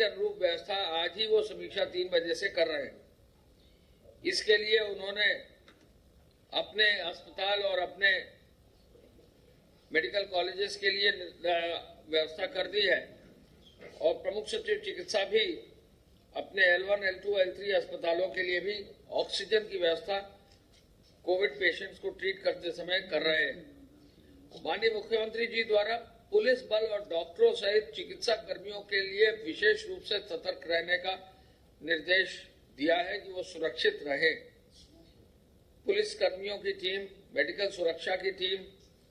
अनुरूप व्यवस्था आज ही वो समीक्षा 3 बजे से कर रहे हैं। इसके लिए उन्होंने अपने अस्पताल और अपने मेडिकल कॉलेजेस के लिए व्यवस्था कर दी है और प्रमुख सचिव चिकित्सा भी अपने L1, L2, L3 अस्पतालों के लिए भी ऑक्सीजन की व्यवस्था कोविड पेशेंट्स को ट्रीट करते समय कर रहे हैं। माननीय मुख्यमंत्री जी द्वारा पुलिस बल और डॉक्टरों सहित चिकित्सा कर्मियों के लिए विशेष रूप से सतर्क रहने का निर्देश दिया है कि वो सुरक्षित रहे। पुलिस कर्मियों की टीम, मेडिकल सुरक्षा की टीम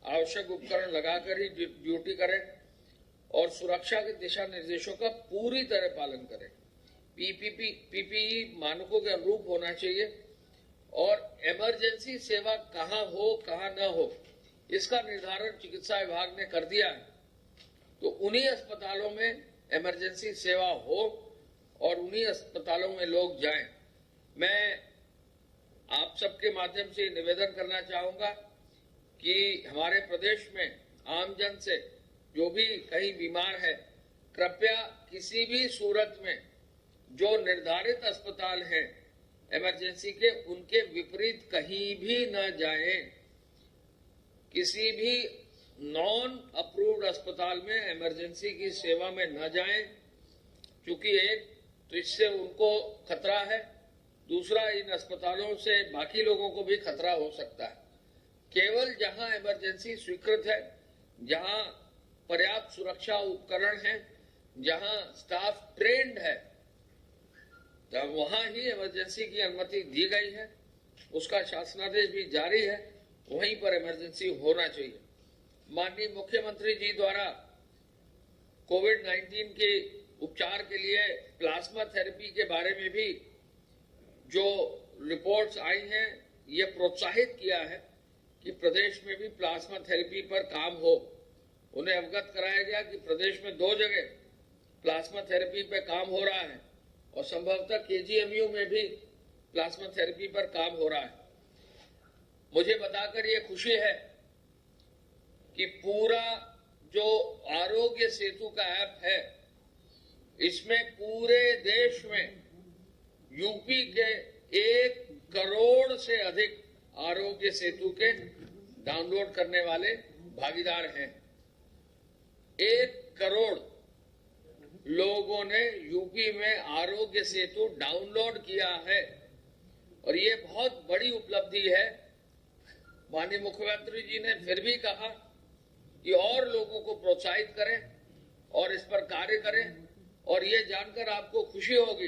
आवश्यक उपकरण लगाकर ही ड्यूटी करे और सुरक्षा के दिशा निर्देशों का पूरी तरह पालन करे। पीपीई मानकों के अनुरूप होना चाहिए और इमरजेंसी सेवा कहाँ हो कहाँ न हो इसका निर्धारण चिकित्सा विभाग ने कर दिया है। तो उन्हीं अस्पतालों में इमरजेंसी सेवा हो और उन्हीं अस्पतालों में लोग जाएं। मैं आप सबके माध्यम से निवेदन करना चाहूंगा कि हमारे प्रदेश में आमजन से जो भी कहीं बीमार है, कृपया किसी भी सूरत में जो निर्धारित अस्पताल हैं इमरजेंसी के, उनके विपरीत कहीं भी न जाएं। किसी भी नॉन अप्रूव्ड अस्पताल में इमरजेंसी की सेवा में न जाएं, क्योंकि एक तो इससे उनको खतरा है, दूसरा इन अस्पतालों से बाकी लोगों को भी खतरा हो सकता है। केवल जहां इमरजेंसी स्वीकृत है, जहां पर्याप्त सुरक्षा उपकरण है, जहां स्टाफ ट्रेंड है, तब वहां ही इमरजेंसी की अनुमति दी गई है। उसका शासनादेश भी जारी है, वहीं पर इमरजेंसी होना चाहिए। माननीय मुख्यमंत्री जी द्वारा कोविड-19 के उपचार के लिए प्लाज्मा थेरेपी के बारे में भी जो रिपोर्ट्स आई हैं, ये प्रोत्साहित किया है कि प्रदेश में भी प्लाज्मा थेरेपी पर काम हो। उन्हें अवगत कराया गया कि प्रदेश में 2 जगह प्लाज्मा थेरेपी पर काम हो रहा है और संभवतः KGMU में भी प्लाज्मा थेरेपी पर काम हो रहा है। मुझे बताकर ये खुशी है कि पूरा जो आरोग्य सेतु का ऐप है, इसमें पूरे देश में यूपी के 1 करोड़ से अधिक आरोग्य सेतु के डाउनलोड करने वाले भागीदार हैं। 1 करोड़ लोगों ने यूपी में आरोग्य सेतु डाउनलोड किया है और ये बहुत बड़ी उपलब्धि है। माननीय मुख्यमंत्री जी ने फिर भी कहा कि और लोगों को प्रोत्साहित करें और इस पर कार्य करें। और ये जानकर आपको खुशी होगी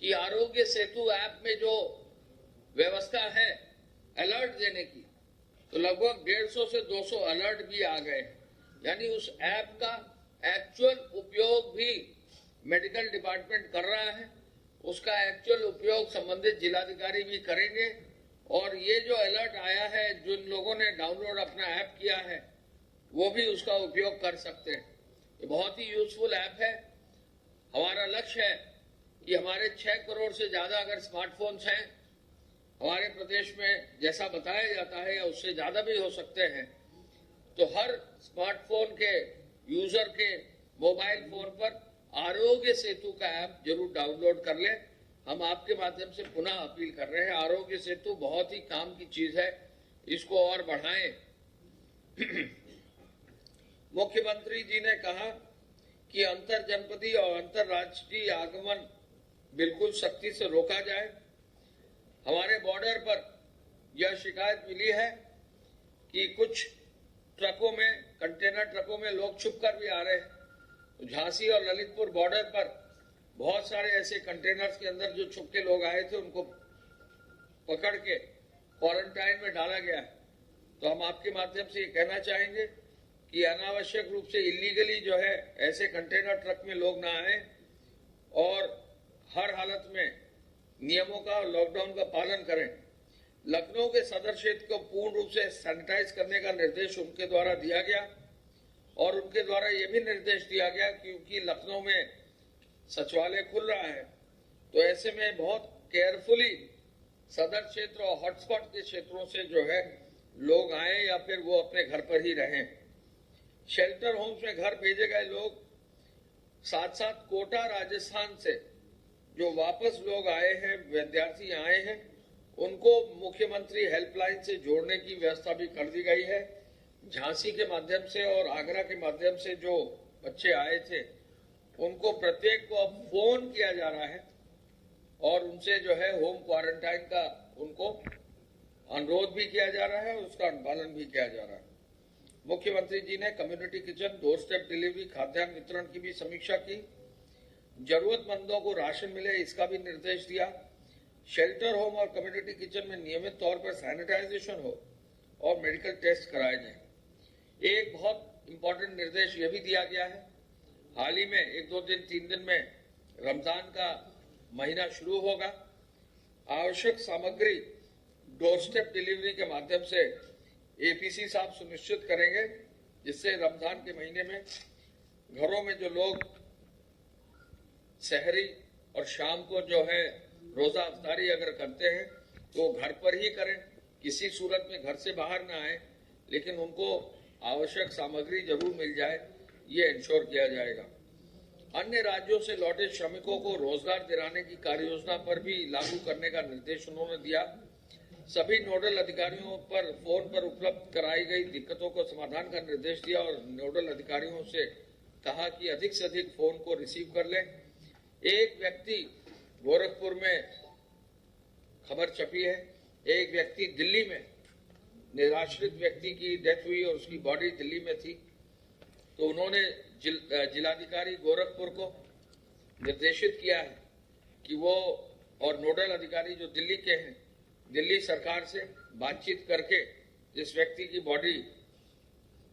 कि आरोग्य सेतु ऐप में जो व्यवस्था है अलर्ट देने की, तो लगभग 150 से 200 अलर्ट भी आ गए। यानी उस ऐप का एक्चुअल उपयोग भी मेडिकल डिपार्टमेंट कर रहा है, उसका एक्चुअल उपयोग संबंधित जिलाधिकारी भी करेंगे। और ये जो अलर्ट आया है, जिन लोगों ने डाउनलोड अपना ऐप किया है, वो भी उसका उपयोग कर सकते हैं। ये बहुत ही यूजफुल ऐप है। हमारा लक्ष्य है कि हमारे 6 करोड़ से ज्यादा अगर स्मार्टफोन्स हैं हमारे प्रदेश में, जैसा बताया जाता है, या उससे ज्यादा भी हो सकते हैं, तो हर स्मार्टफोन के यूजर के मोबाइल फोन पर आरोग्य सेतु का ऐप जरूर डाउनलोड कर लें। हम आपके माध्यम से पुनः अपील कर रहे हैं, आरोग्य सेतु बहुत ही काम की चीज है, इसको और बढ़ाएं। मुख्यमंत्री जी ने कहा कि अंतर जनपदीय और अंतरराष्ट्रीय आगमन बिल्कुल सख्ती से रोका जाए। हमारे बॉर्डर पर यह शिकायत मिली है कि कुछ ट्रकों में, कंटेनर ट्रकों में लोग छुपकर भी आ रहे हैं। तो झांसी और ललितपुर बॉर्डर पर बहुत सारे ऐसे कंटेनर्स के अंदर जो छुप के लोग आए थे, उनको पकड़ के क्वारंटाइन में डाला गया है। तो हम आपके माध्यम से ये कहना चाहेंगे कि अनावश्यक रूप से इलीगली जो है ऐसे कंटेनर ट्रक में लोग ना आए और हर हालत में नियमों का और लॉकडाउन का पालन करें। लखनऊ के सदर क्षेत्र को पूर्ण रूप से सैनिटाइज करने का निर्देश उनके द्वारा दिया गया और उनके द्वारा ये भी निर्देश दिया गया क्योंकि लखनऊ में सचिवालय खुल रहा है, तो ऐसे में बहुत केयरफुली सदर क्षेत्र और हॉटस्पॉट के क्षेत्रों से जो है लोग आए या फिर वो अपने घर पर ही रहें। शेल्टर होम्स में घर भेजे गए लोग साथ साथ कोटा राजस्थान से जो वापस लोग आए हैं, विद्यार्थी आए हैं, उनको मुख्यमंत्री हेल्पलाइन से जोड़ने की व्यवस्था भी कर दी गई है। झांसी के माध्यम से और आगरा के माध्यम से जो बच्चे आए थे, उनको प्रत्येक को अब फोन किया जा रहा है और उनसे जो है होम क्वारंटाइन का उनको अनुरोध भी किया जा रहा है और उसका अनुपालन भी किया जा रहा है। मुख्यमंत्री जी ने community kitchen, door step delivery, खाद्यान्न वितरण की भी समीक्षा की। जरूरतमंदों को राशन मिले, इसका भी निर्देश दिया। शेल्टर होम और कम्युनिटी किचन में नियमित तौर पर सैनिटाइजेशन हो और मेडिकल टेस्ट कराए जाए। एक बहुत इंपॉर्टेंट निर्देश यह भी दिया गया है, हाल ही में 1-2 दिन 3 दिन में रमजान का महीना शुरू होगा। आवश्यक सामग्री डोर स्टेप डिलीवरी के माध्यम से एपीसी साहब सुनिश्चित करेंगे, जिससे रमजान के महीने में घरों में जो लोग सहरी और शाम को जो है रोजा अफ्तारी अगर करते हैं तो घर पर ही करें, किसी सूरत में घर से बाहर ना आए, लेकिन उनको आवश्यक सामग्री जरूर मिल जाए, ये इंश्योर किया जाएगा। अन्य राज्यों से लौटे श्रमिकों को रोजगार दिलाने की कार्ययोजना पर भी लागू करने का निर्देश उन्होंने दिया। सभी नोडल अधिकारियों पर फोन पर उपलब्ध कराई गई दिक्कतों को समाधान का निर्देश दिया और नोडल अधिकारियों से कहा कि अधिक से अधिक फोन को रिसीव कर लें। एक व्यक्ति गोरखपुर में खबर छपी है, एक व्यक्ति दिल्ली में, निराश्रित व्यक्ति की डेथ हुई और उसकी बॉडी दिल्ली में थी, तो उन्होंने जिलाधिकारी गोरखपुर को निर्देशित किया है कि वो और नोडल अधिकारी जो दिल्ली के हैं, दिल्ली सरकार से बातचीत करके जिस व्यक्ति की बॉडी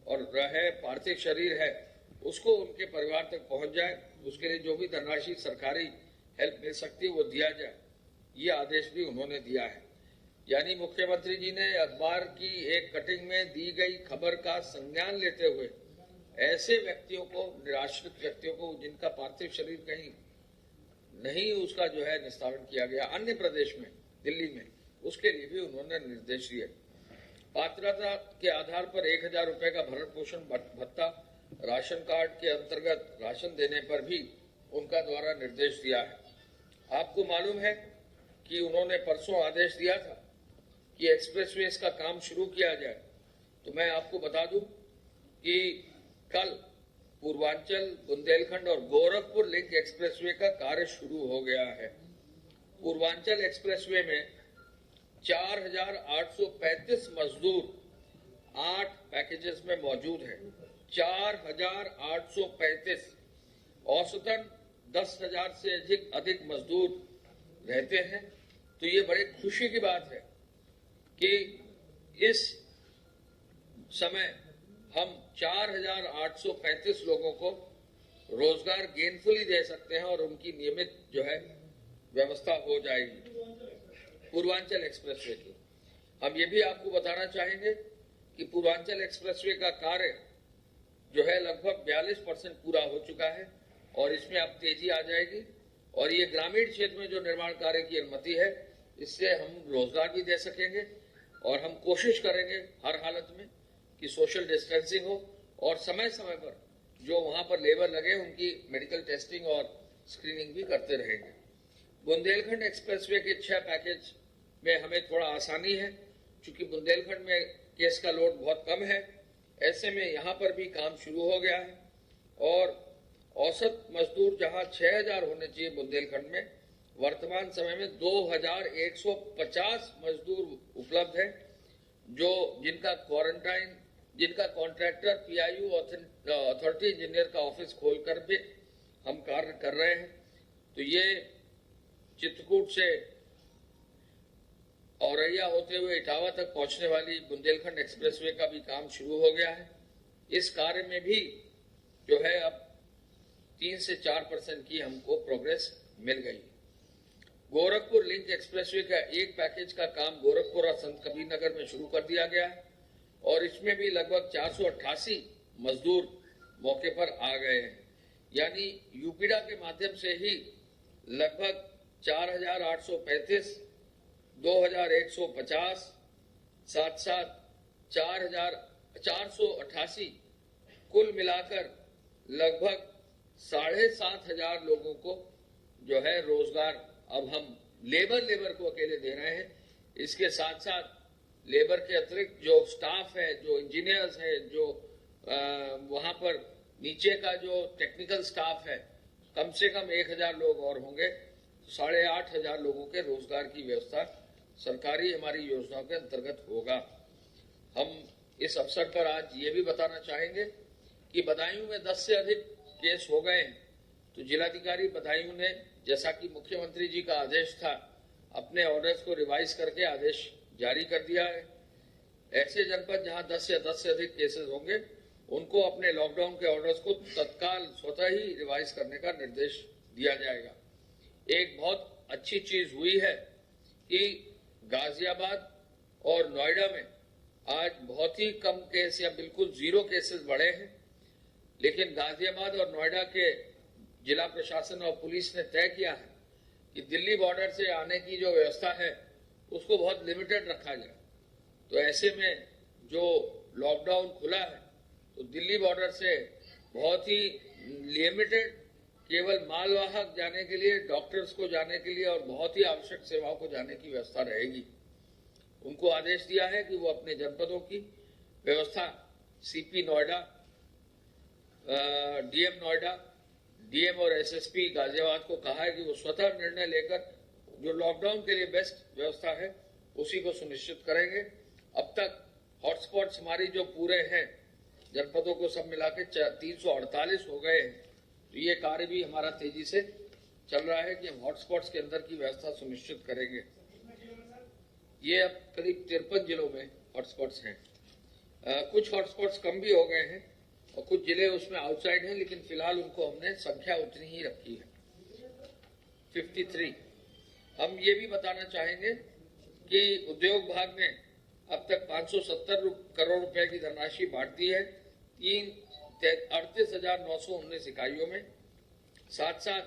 और है पार्थिव शरीर है उसको उनके परिवार तक पहुंच जाए, उसके लिए जो भी धनराशि सरकारी हेल्प मिल सकती है वो दिया जाए, ये आदेश भी उन्होंने दिया है। यानी मुख्यमंत्री जी ने अखबार की एक कटिंग में दी गई खबर का संज्ञान लेते हुए ऐसे व्यक्तियों को, निराश्रित व्यक्तियों को जिनका पार्थिव शरीर कहीं नहीं उसका जो है निस्तारण किया गया अन्य प्रदेश में, दिल्ली में, उसके लिए भी उन्होंने निर्देश दिए। पात्रता के आधार पर 1000 रुपए का भरण पोषण भत्ता, राशन कार्ड के अंतर्गत राशन देने पर भी उनका द्वारा निर्देश दिया है। आपको मालूम है कि उन्होंने परसों आदेश दिया था कि एक्सप्रेसवेज का काम शुरू किया जाए, तो मैं आपको बता दूं कि कल पूर्वांचल, बुंदेलखंड और गोरखपुर लिंक एक्सप्रेसवे का कार्य शुरू हो गया है। पूर्वांचल एक्सप्रेसवे में 4835 मजदूर 8 पैकेजेस में मौजूद है। 4835, औसतन 10,000 से अधिक मजदूर रहते हैं। तो ये बड़े खुशी की बात है कि इस समय हम 4835 लोगों को रोजगार गेनफुली दे सकते हैं और उनकी नियमित जो है व्यवस्था हो जाएगी। पूर्वांचल एक्सप्रेसवे की हम ये भी आपको बताना चाहेंगे कि पूर्वांचल एक्सप्रेसवे का कार्य जो है लगभग 42% पूरा हो चुका है और इसमें अब तेजी आ जाएगी और ये ग्रामीण क्षेत्र में जो निर्माण कार्य की अनुमति है, इससे हम रोजगार भी दे सकेंगे और हम कोशिश करेंगे हर हालत में कि सोशल डिस्टेंसिंग हो और समय समय पर जो वहां पर लेबर लगे उनकी मेडिकल टेस्टिंग और स्क्रीनिंग भी करते रहेंगे। बुंदेलखंड एक्सप्रेसवे के 6 पैकेज में हमें थोड़ा आसानी है, क्योंकि बुंदेलखंड में केस का लोड बहुत कम है। ऐसे में यहाँ पर भी काम शुरू हो गया है और औसत मजदूर जहाँ 6000 होने चाहिए बुंदेलखंड में, वर्तमान समय में 2150 मजदूर उपलब्ध है, जो जिनका कॉन्ट्रैक्टर पीआईयू अथॉरिटी इंजीनियर का ऑफिस खोलकर भी हम कार्य कर रहे हैं। तो ये चित्रकूट से औरैया होते हुए इटावा तक पहुंचने वाली बुंदेलखंड एक्सप्रेसवे का भी काम शुरू हो गया है। इस कार्य में भी जो है अब 3 से 4% की हमको प्रोग्रेस मिल गई। गोरखपुर लिंक एक्सप्रेसवे का एक पैकेज का काम गोरखपुर और संत कबीर नगर में शुरू कर दिया गया है और इसमें भी लगभग 488 मजदूर मौके पर आ गए हैं। यानी यूपीडा के माध्यम से ही लगभग 4835, 2150, साथ साथ 4488, कुल मिलाकर लगभग 7,500 लोगों को जो है रोजगार अब हम लेबर को अकेले दे रहे हैं। इसके साथ साथ लेबर के अतिरिक्त जो स्टाफ है, जो इंजीनियर्स है, जो वहां पर नीचे का जो टेक्निकल स्टाफ है, कम से कम 1,000 लोग और होंगे। 8,500 लोगों के रोजगार की व्यवस्था सरकारी हमारी योजनाओं के अंतर्गत होगा। हम इस अवसर पर आज ये भी बताना चाहेंगे कि बदायूं में 10 से अधिक केस हो गए हैं, तो जिलाधिकारी बदायूं ने, जैसा कि मुख्यमंत्री जी का आदेश था, अपने ऑर्डर्स को रिवाइज करके आदेश जारी कर दिया है। ऐसे जनपद जहां 10 से अधिक केसेस होंगे, उनको अपने लॉकडाउन के ऑर्डर्स को तत्काल स्वतः ही रिवाइज करने का निर्देश दिया जाएगा। एक बहुत अच्छी चीज हुई है कि गाजियाबाद और नोएडा में आज बहुत ही कम केस या बिल्कुल 0 केसेस बढ़े हैं, लेकिन गाजियाबाद और नोएडा के जिला प्रशासन और पुलिस ने तय किया है कि दिल्ली बॉर्डर से आने की जो व्यवस्था है उसको बहुत लिमिटेड रखा जाए। तो ऐसे में जो लॉकडाउन खुला है, तो दिल्ली बॉर्डर से बहुत ही लिमिटेड केवल मालवाहक जाने के लिए, डॉक्टर्स को जाने के लिए और बहुत ही आवश्यक सेवाओं को जाने की व्यवस्था रहेगी। उनको आदेश दिया है कि वो अपने जनपदों की व्यवस्था CP Noida, DM Noida, DM और एसएसपी गाजियाबाद को कहा है कि वो स्वतः निर्णय लेकर जो लॉकडाउन के लिए बेस्ट व्यवस्था है उसी को सुनिश्चित करेंगे। अब तक हॉटस्पॉट्स हमारी जो पूरे हैं जनपदों को सब मिला के 348 हो गए हैं, तो ये कार्य भी हमारा तेजी से चल रहा है कि हम हॉटस्पॉट्स के अंदर की व्यवस्था सुनिश्चित करेंगे। ये अब करीब 53 जिलों में हॉटस्पॉट्स हैं। कुछ हॉटस्पॉट्स कम भी हो गए हैं और कुछ जिले उसमें आउटसाइड हैं, लेकिन फिलहाल उनको हमने संख्या उतनी ही रखी है, 53। हम ये भी बताना चाहेंगे कि उद्योग विभाग ने अब तक 570 करोड़ रुपए की धनराशि बांट दी है 38,919 इकाइयों में। साथ साथ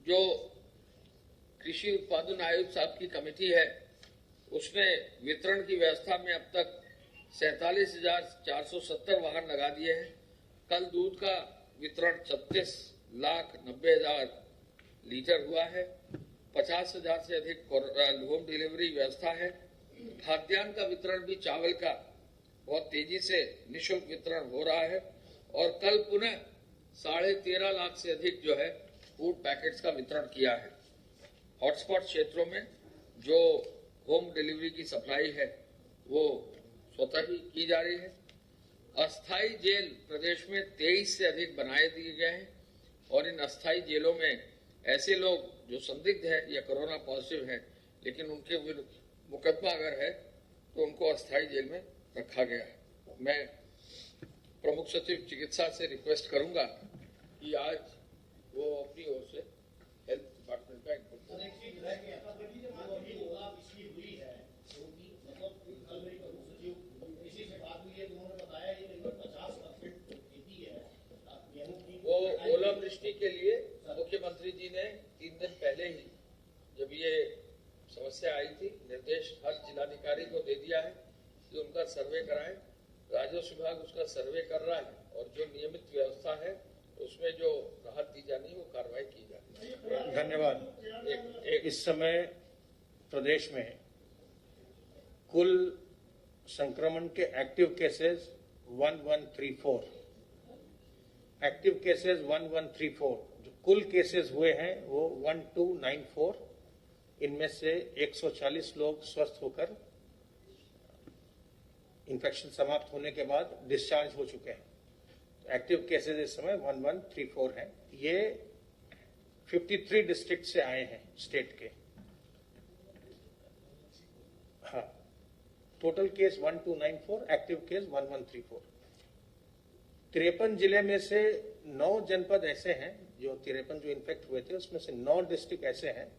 जो कृषि उत्पादन आयोग साहब की कमेटी है, उसने वितरण की व्यवस्था में अब तक 47,470 वाहन लगा दिए हैं। कल दूध का वितरण 36,90,000 लीटर हुआ है। 50,000 से अधिक होम डिलीवरी व्यवस्था है। खाद्यान्न का वितरण भी, चावल का बहुत तेजी से निःशुल्क वितरण हो रहा है और कल पुनः 13.5 लाख से अधिक जो है फूड पैकेट्स का वितरण किया है। हॉटस्पॉट क्षेत्रों में जो होम डिलीवरी की सप्लाई है वो स्वतः ही की जा रही है। अस्थायी जेल प्रदेश में 23 से अधिक बनाए दिए गए हैं और इन अस्थायी जेलों में ऐसे लोग जो संदिग्ध है या कोरोना पॉजिटिव है, लेकिन उनके विरुद्ध मुकदमा अगर है तो उनको अस्थायी जेल में रखा गया है। मैं प्रमुख सचिव चिकित्सा से रिक्वेस्ट करूंगा कि आज वो अपनी ओर से हेल्थ डिपार्टमेंट का वो ओलावृष्टि के लिए मुख्यमंत्री जी ने 3 दिन पहले ही, जब ये समस्या आई थी, निर्देश हर जिलाधिकारी को दे दिया है कि उनका सर्वे कराएं। राजस्व विभाग उसका सर्वे कर रहा है और जो नियमित व्यवस्था है उसमें जो राहत दी जानी है वो कार्रवाई की जाए। धन्यवाद। इस समय प्रदेश में कुल संक्रमण के एक्टिव केसेस 1134, एक्टिव केसेस 1134, जो कुल केसेस हुए हैं वो 1294। इनमें से 140 लोग स्वस्थ होकर इन्फेक्शन समाप्त होने के बाद डिस्चार्ज हो चुके हैं। एक्टिव केसेस इस समय 1134 हैं। ये 53 डिस्ट्रिक्ट से आए हैं स्टेट के। हाँ, टोटल केस 1294, एक्टिव केस 1134। 53 जिले में से 9 जनपद ऐसे हैं, जो 53 जो इन्फेक्ट हुए थे उसमें से 9 डिस्ट्रिक्ट ऐसे हैं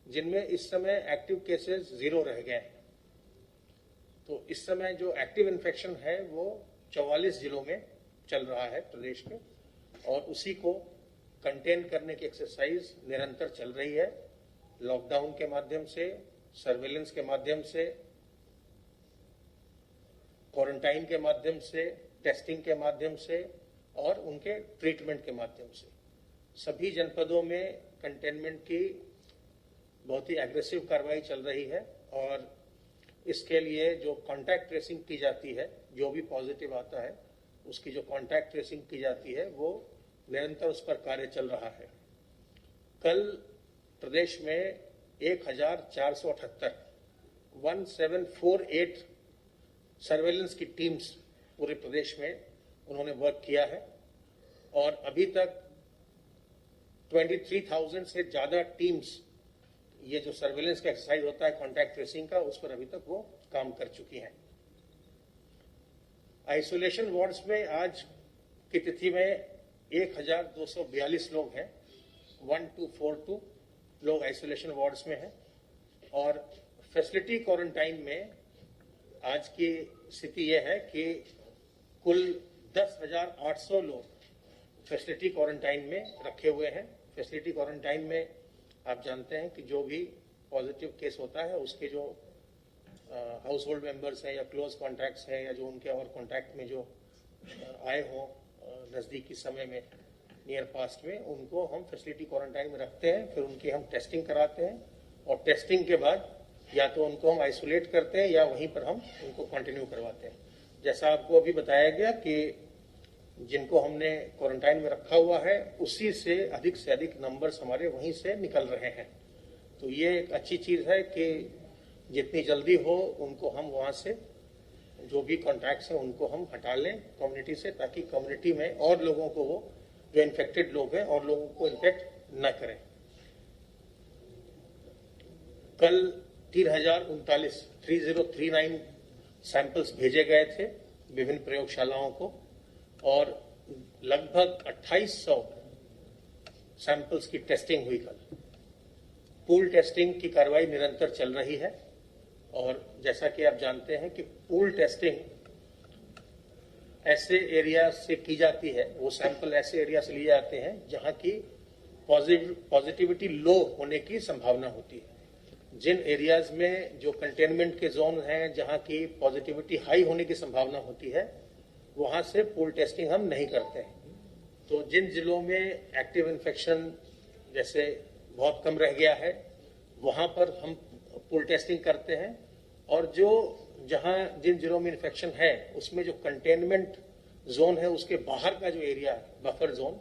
जिनमें इस समय एक्टिव केसेस 0 रह गए हैं। तो इस समय जो एक्टिव इन्फेक्शन है वो 44 जिलों में चल रहा है प्रदेश में, और उसी को कंटेन करने की एक्सरसाइज निरंतर चल रही है। लॉकडाउन के माध्यम से, सर्वेलेंस के माध्यम से, क्वारंटाइन के माध्यम से, टेस्टिंग के माध्यम से और उनके ट्रीटमेंट के माध्यम से। सभी जनपदों में कंटेनमेंट की बहुत ही एग्रेसिव कार्रवाई चल रही है और इसके लिए जो कॉन्टैक्ट ट्रेसिंग की जाती है, जो भी पॉजिटिव आता है उसकी जो कॉन्टैक्ट ट्रेसिंग की जाती है वो निरंतर उस पर कार्य चल रहा है। कल प्रदेश में 1748 सर्वेलेंस की टीम्स पूरे प्रदेश में उन्होंने वर्क किया है और अभी तक 23,000 से ज्यादा टीम्स ये जो सर्वेलेंस का एक्सरसाइज होता है कॉन्टैक्ट ट्रेसिंग का, उस पर अभी तक वो काम कर चुकी हैं। आइसोलेशन वार्ड्स में आज की तिथि में 1242 लोग हैं, 1242 लोग आइसोलेशन वार्ड्स में हैं और फैसिलिटी क्वारंटाइन में आज की स्थिति यह है कि कुल 10,800 लोग फैसिलिटी क्वारंटाइन में रखे हुए हैं। फैसिलिटी क्वारंटाइन में आप जानते हैं कि जो भी पॉजिटिव केस होता है उसके जो हाउस होल्ड मेंबर्स हैं या क्लोज कॉन्टैक्ट्स हैं या जो उनके और कॉन्टैक्ट में जो आए हों नज़दीकी समय में नियर पास्ट में, उनको हम फैसिलिटी क्वारंटाइन में रखते हैं। फिर उनकी हम टेस्टिंग कराते हैं और टेस्टिंग के बाद या तो उनको हम आइसोलेट करते हैं या वहीं पर हम उनको कंटिन्यू करवाते हैं। जैसा आपको अभी बताया गया कि जिनको हमने क्वारंटाइन में रखा हुआ है उसी से अधिक नंबर्स हमारे वहीं से निकल रहे हैं। तो ये एक अच्छी चीज़ है कि जितनी जल्दी हो उनको हम वहाँ से जो भी कॉन्टैक्ट्स हैं उनको हम हटा लें कम्युनिटी से, ताकि कम्युनिटी में और लोगों को वो जो इन्फेक्टेड लोग हैं और लोगों को इन्फेक्ट न करें। कल 3039 सैंपल्स भेजे गए थे विभिन्न प्रयोगशालाओं को और लगभग 2800 सैंपल्स की टेस्टिंग हुई। कल पूल टेस्टिंग की कार्रवाई निरंतर चल रही है और जैसा कि आप जानते हैं कि पूल टेस्टिंग ऐसे एरिया से की जाती है, वो सैंपल ऐसे एरिया से लिए जाते हैं जहां की पॉजिटिविटी लो होने की संभावना होती है। जिन एरियाज में जो कंटेनमेंट के जोन हैं जहां की पॉजिटिविटी हाई होने की संभावना होती है वहां से पूल टेस्टिंग हम नहीं करते हैं। तो जिन जिलों में एक्टिव इन्फेक्शन जैसे बहुत कम रह गया है वहां पर हम पूल टेस्टिंग करते हैं और जिन जिलों में इन्फेक्शन है उसमें जो कंटेनमेंट जोन है उसके बाहर का जो एरिया है बफर जोन,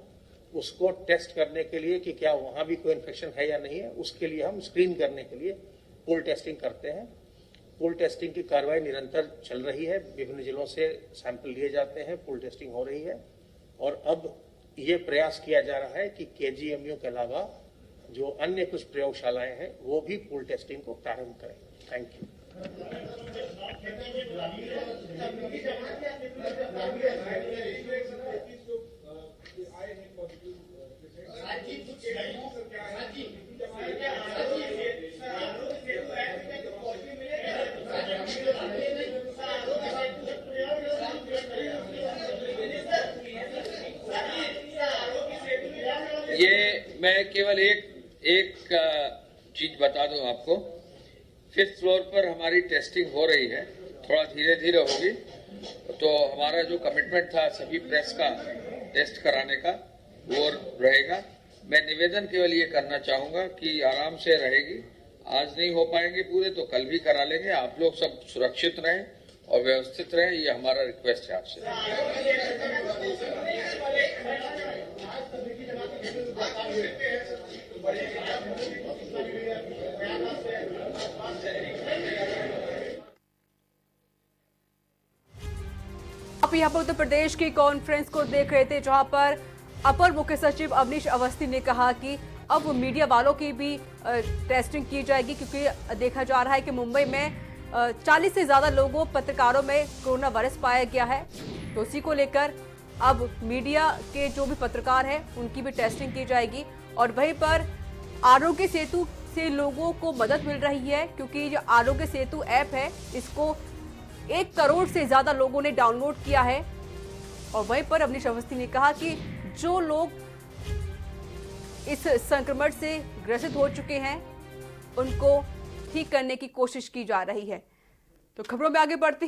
उसको टेस्ट करने के लिए कि क्या वहां भी कोई इन्फेक्शन है या नहीं है, उसके लिए हम स्क्रीन करने के लिए पूल टेस्टिंग करते हैं। पूल टेस्टिंग की कार्रवाई निरंतर चल रही है, विभिन्न जिलों से सैंपल लिए जाते हैं, पूल टेस्टिंग हो रही है और अब ये प्रयास किया जा रहा है कि केजीएमयू के अलावा जो अन्य कुछ प्रयोगशालाएं हैं वो भी पूल टेस्टिंग को प्रारंभ करें। Thank you. ये मैं केवल एक चीज बता दूं आपको, 5th फ्लोर पर हमारी टेस्टिंग हो रही है, थोड़ा धीरे धीरे होगी। तो हमारा जो कमिटमेंट था सभी प्रेस का टेस्ट कराने का वो रहेगा। मैं निवेदन केवल ये करना चाहूंगा कि आराम से रहेगी, आज नहीं हो पाएंगे पूरे तो कल भी करा लेंगे। आप लोग सब सुरक्षित रहें और व्यवस्थित रहें, ये हमारा रिक्वेस्ट है आपसे। आप यहाँ पर उत्तर प्रदेश की कॉन्फ्रेंस को देख रहे थे जहां पर अपर मुख्य सचिव अवनीश अवस्थी ने कहा कि अब मीडिया वालों की भी टेस्टिंग की जाएगी, क्योंकि देखा जा रहा है कि मुंबई में 40 से ज्यादा लोगों पत्रकारों में कोरोना वायरस पाया गया है। तो उसी को लेकर अब मीडिया के जो भी पत्रकार हैं उनकी भी टेस्टिंग की जाएगी और वहीं पर आरोग्य सेतु से लोगों को मदद मिल रही है, क्योंकि जो आरोग्य सेतु ऐप है इसको 1 करोड़ से ज्यादा लोगों ने डाउनलोड किया है। और वहीं पर अवनीश अवस्थी ने कहा कि जो लोग इस संक्रमण से ग्रसित हो चुके हैं उनको ठीक करने की कोशिश की जा रही है। तो खबरों में आगे बढ़ते हैं।